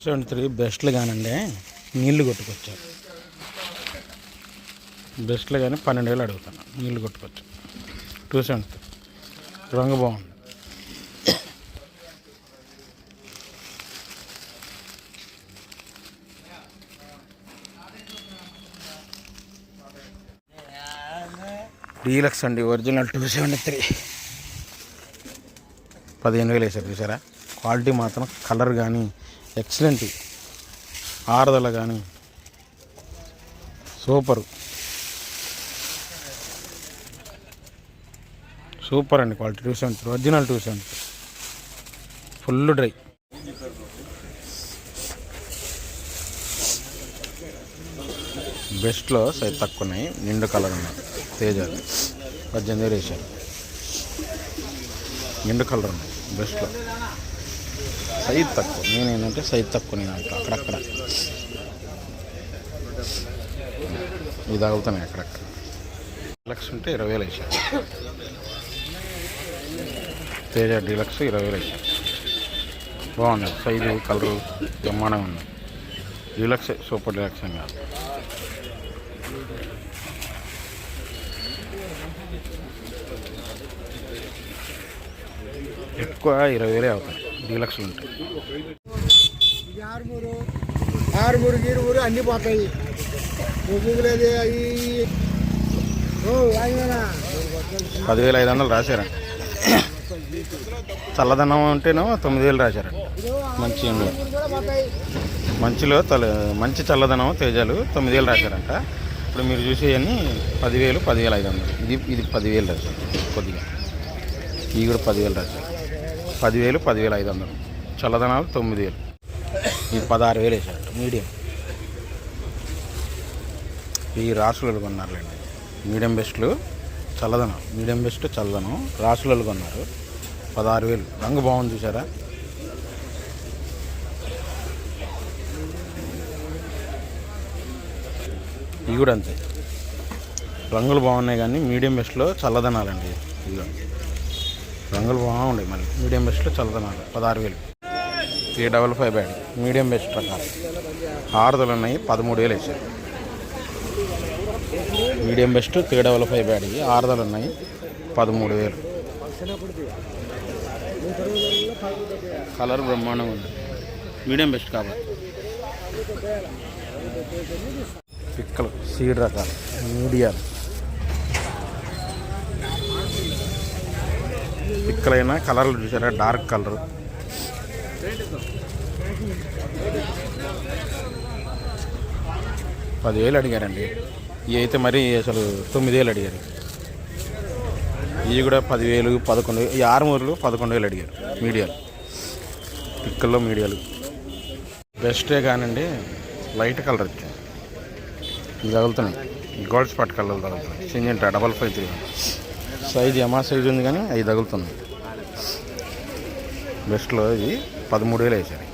73 బెస్ట్లు కానండి నీళ్లు కొట్టుకొచ్చారు. బెస్ట్లు కానీ 12,000 అడుగుతాను. నీళ్లు కొట్టుకొచ్చారు. 273 రంగు బాగుంది. డీలక్స్ అండి, ఒరిజినల్ 273 15,000 వేసారు. చూసారా, క్వాలిటీ మాత్రం కలర్ కానీ ఎక్సలెంట్, ఆరుదల కానీ సూపర్ సూపర్ అండి. Quality 273 original 273 full dry. బెస్ట్లో సైజ్ తక్కువ ఉన్నాయి, నిండు కలర్ ఉన్నాయి. తేజాలు 18,000 వేసారు. నిండు కలర్ ఉన్నాయి బెస్ట్లో. సైజ్ తక్కువ, నేనేంటంటే సైజ్ తక్కువ. నేను అక్కడక్కడ ఇది అవుతున్నాయి అక్కడక్కడ. డీలక్స్ ఉంటే 20,000 వేసారు. తేజ డీలక్స్ 20,000 వేసారు. బాగున్నాయి, సైజు కలరు బ్రహ్మాండంగా ఉన్నాయి. డీలక్స్ సూపర్ డీలక్స్ ఏం కాదు. ఎక్కువ 20,000 అవుతాయి డీలక్స్లు ఉంటాయి. ఆరుమూరు గీరుమూరు అన్నీ పోతాయి. 10,500 రాశారా. చల్లదనం ఉంటేనో 9,000 రాశారు. మంచి చల్లదనం తేజాలు 9,000 రాశారంట. ఇప్పుడు మీరు చూసేవన్నీ 10,000, 10,500. ఇది 10,000 రాశారు. కొద్దిగా ఇవి కూడా 10,000 రాశారు. 10,000, 10,500. చల్లదనాలు 9,000. ఇది 16,000 వేసారంట మీడియం. ఈ రాసులు కొన్నారులేండి. మీడియం బెస్ట్లు చల్లదనం, మీడియం బెస్ట్ చల్లదనం రాసులు కొన్నారు. 16,000. రంగు బాగుంది చూసారా. ఇవి కూడా అంతే, రంగులు బాగున్నాయి కానీ మీడియం బెస్ట్లో చల్లదనాలండి. ఇదిగో రంగులు బాగున్నాయి. మళ్ళీ మీడియం బెస్ట్లో చల్లదనాలు 16,000. 355 బ్యాడ్ మీడియం బెస్ట్ రకాలు. ఆరుదలు ఉన్నాయి, 13,000 వేసారు. మీడియం బెస్ట్ 355 బ్యాడ్ ఆరుదలు ఉన్నాయి, 13,000. కలర్ బ్రహ్మాండంగా ఉంది, మీడియం బెస్ట్ కాబట్టి. పిక్కలు సీడ్ రకాలు మీడియాలు. పిక్కలైనా కలర్లు చూసారా, డార్క్ కలర్. $10,000 అడిగారండి. ఇవి అయితే మరి అసలు 9,000 అడిగారు. ఇవి కూడా 10,000, 11,000. ఈ ఆరుమూరులు 11,000 అడిగారు. మీడియాలు, పిక్కల్లో మీడియాలు బెస్టే కానండి. లైట్ కలర్ వచ్చాయి, ఇవి తగులుతున్నాయి. గోల్డ్ స్పాట్ కలర్ తగులుతున్నాయి. సింజెంటా 553 సైజు ఎమా సైజు ఉంది కానీ అవి తగులుతున్నాయి. బెస్ట్లో ఇది 13,000 వేసారు.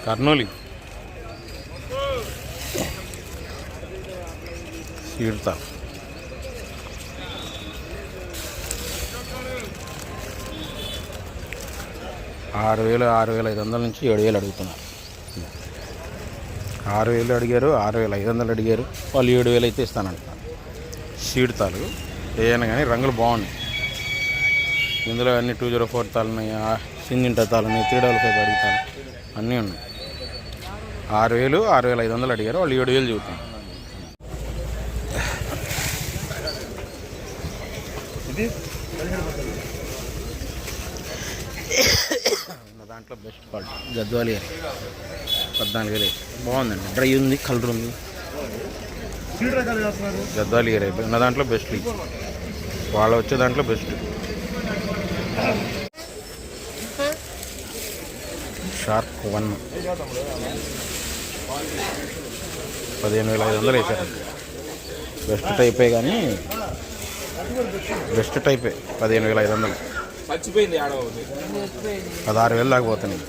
కర్నూలు సీడ్తా 6,000, 6,500 నుంచి 7,000 అడుగుతున్నారు. 6,000 అడిగారు, 6,500 అడిగారు. వాళ్ళు 7,000 అయితే ఇస్తానంటున్నారు. సీడ్తాలు ఏమైనా కానీ రంగులు బాగున్నాయి. ఇందులో అన్ని 204 తాలున్నాయి, సింజింటా తాలున్నాయి, 355 అడుగుతారు, అన్నీ ఉన్నాయి. 6,000, 6,500 అడిగారు. వాళ్ళు 7,000 చెబుతున్నారు. దాంట్లో బెస్ట్ క్వాలిటీ గద్వాలి 14,000 బాగుందండి. డ్రై ఉంది, కలర్ ఉంది. గద్వాలి ఉన్న దాంట్లో బెస్ట్, వాళ్ళు వచ్చే దాంట్లో బెస్ట్. షార్క్ 1 15,500 వేసారండి. బెస్ట్ టైపే కానీ బెస్ట్ టైపే 15,500. 16,000 దాకా పోతున్నాయి.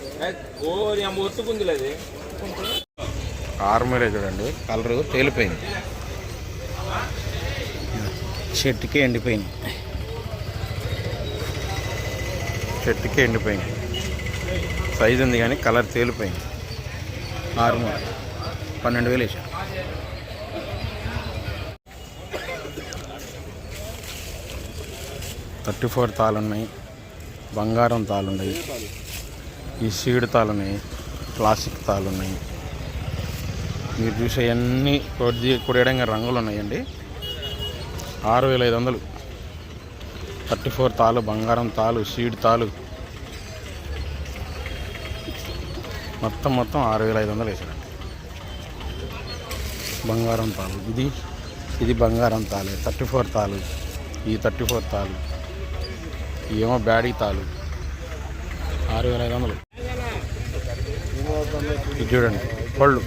ఆర్మీరే చూడండి, కలరు తేలిపోయింది, చెట్టుకే ఎండిపోయింది. చెట్టుకే ఎండిపోయింది. సైజు ఉంది కానీ కలర్ తేలిపోయింది. ఆర్మూర్ 12,000 వేసాను. $34 తాళ్ళు ఉన్నాయి, బంగారం తాళ్ళు ఉన్నాయి, ఈ సీడ్ తాళ్ళు ఉన్నాయి, క్లాసిక్ తాళ్ళు ఉన్నాయి. మీరు చూసే అన్నీ కొడియడంగా రంగులు ఉన్నాయండి. 6,500. 34 తాళ్ళు, బంగారం తాళ్ళు, సీడ్ తాళ్ళు మొత్తం 6,500 వేసాడు. బంగారం తాళ్ళు ఇది బంగారం తాళే. 34 తాళ్ళు, ఈ 34 తాళ్ళు, ఏమో బ్యాడీ తాళ్ళు 6,500. ఇది చూడండి పళ్ళు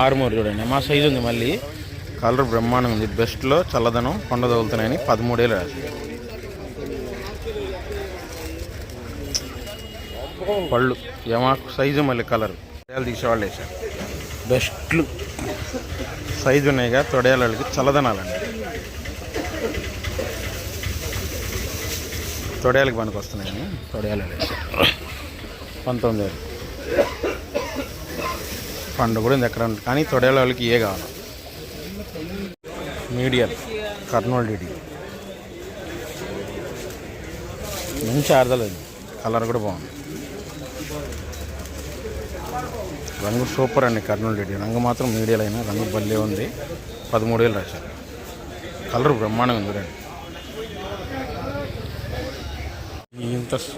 ఆర్మూర్ చూడండి. మా సైజు ఉంది, మళ్ళీ కలర్ బ్రహ్మాండంగా ఉంది. బెస్ట్లో చల్లదనం కొండ తగులుతున్నాయని 13,000 రాసి. పళ్ళు ఏమాకు సైజు, మళ్ళీ కలర్ తీసేవాళ్ళు వేసారు. బెస్ట్లు సైజు ఉన్నాయిగా తొడయాలకి చల్లదనాలండి. తొడయాలకి పనికి వస్తున్నాయని తొడయాలు వేసారు. 19,000. పండు కూడా ఉంది ఎక్కడ ఉంటుంది, కానీ తొడయాల వాళ్ళకి ఏ కావాలి. మీడియం కర్నూలు డిడి మంచి ఆర్దలేదు. కలర్ కూడా బాగుంది. రంగు సూపర్ అండి. కర్నూలు డిడి రంగు మాత్రం మీడియాలో అయినా రంగు భలే ఉంది. 13,000 రాశారు. కలర్ బ్రహ్మాండంగా ఉంది రండి.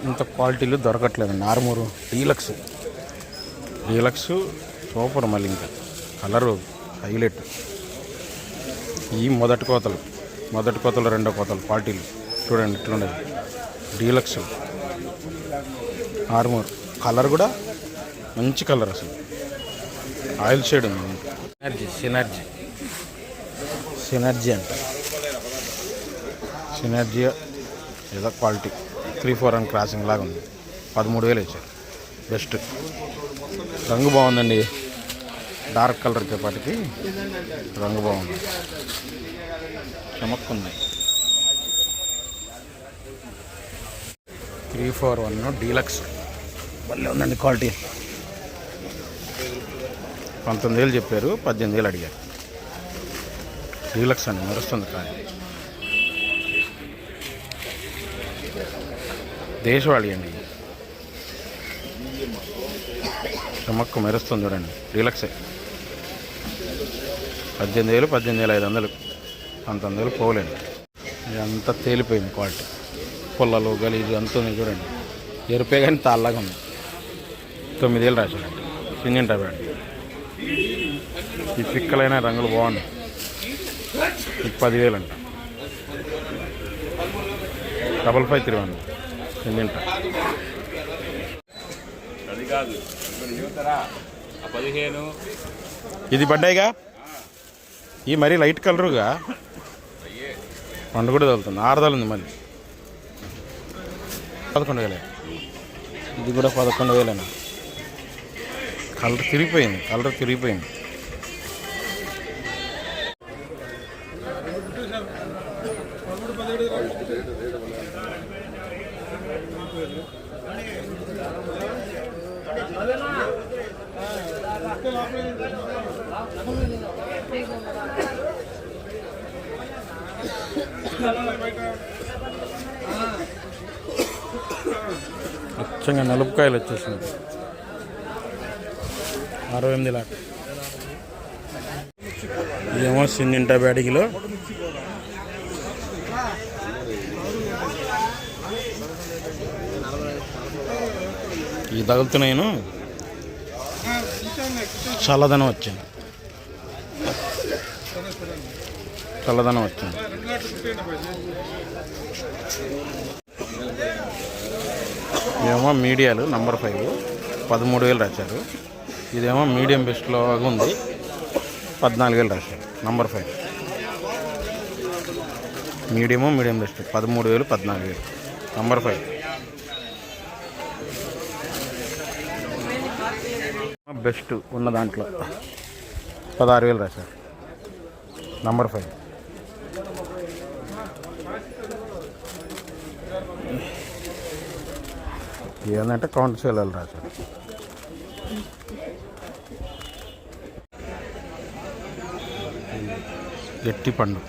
ఇంత క్వాలిటీలు దొరకట్లేదండి. Armoor deluxe super. మళ్ళీ ఇంకా కలరు హైలైట్. ఈ మొదటి కోతలు రెండో కోతలు క్వాలిటీలు చూడండి ఇట్లుండేది. డీలక్స్ ఆర్మూర్ కలర్ కూడా మంచి కలర్. అసలు ఆయిల్ షేడ్ ఉంది. సినర్జీ అంట. సినర్జీ ఏదో క్వాలిటీ 3-4 అని క్రాసింగ్ లాగా ఉంది. 13,000 వేసారు. బెస్ట్ రంగు బాగుందండి. డార్క్ కలర్కి పాటికి రంగు బాగుంది, చమక్కుంది. 341 డీలక్స్ భలే ఉందండి క్వాలిటీ. 19,000 చెప్పారు, 18,000 అడిగారు. డీలక్స్ అండి, మెరుస్తుంది కానీ. దేశవాళి అండి, చమక్కు మెరుస్తుంది చూడండి. డీలక్సే 18,000, 18,500. 19,000 పోలేండి. ఇదంతా తేలిపోయింది క్వాలిటీ. పుల్లలు గలీజు అంతా ఉంది చూడండి. ఎరుపే కానీ తాళ్ళగా ఉంది. 9,000 రాశారండి. Syngenta brand. ఈ పిక్కలైన రంగులు బాగున్నాయి. ఇది 10,000 అంట. 5531 సింజంటా. ఇది పడ్డాయిగా. ఈ మరీ లైట్ కలరుగా పండు కూడా తగులుతుంది. 6 ఉంది మళ్ళీ. 11,000. ఇది కూడా 11,000. కలర్ తిరిగిపోయింది. అచ్చంగా నలుపుకాయలు వచ్చేసింది. 68 లాక్. ఇదేమో సింజంటా బ్యాడిగిలో. ఈ తగులుతున్నాయిను చల్లదనం వచ్చింది. ఇదేమో మీడియాలు నంబర్ 5 13,000 రాశారు. ఇదేమో మీడియం బెస్ట్లో ఉంది. 14,000 రాశారు. Number 5 medium best 13,000, 14,000. Number 5 best ఉన్న దాంట్లో 16,000 రాశారు. నంబర్ 5 ఏంటంటే కౌంటర్ సేల్ రాశారు. గట్టి పండు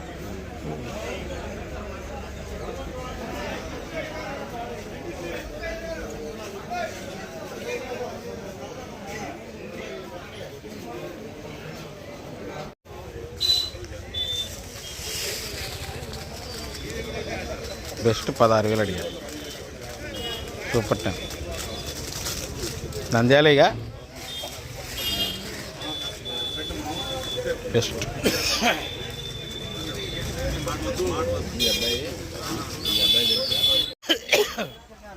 బెస్ట్ 16,000 అడిగారు. Super 10 నంద్యాలేగా best.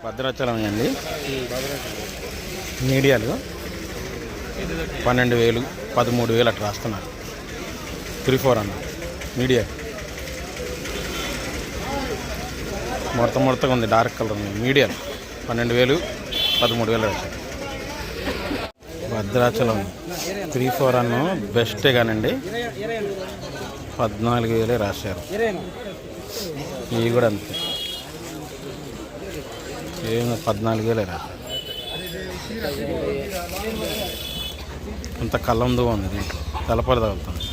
భద్రాచలం అండి. మీడియాలు 12,000 13,000 అట్లా రాస్తున్నారు. 3-4 అన్న మీడియా ముడతగా ఉంది. డార్క్ కలర్ ఉంది. మీడియాలు 12,000 13,000 రాశారు. భద్రాచలం 3-4 అన్న బెస్టే కానండి 14,000 రాశారు. ఇవి కూడా అంతే, ఏం 14,000 రాశారు. అంత కళ్ళందు ఉంది, దీంట్లో తలపడి తగులుతుంది.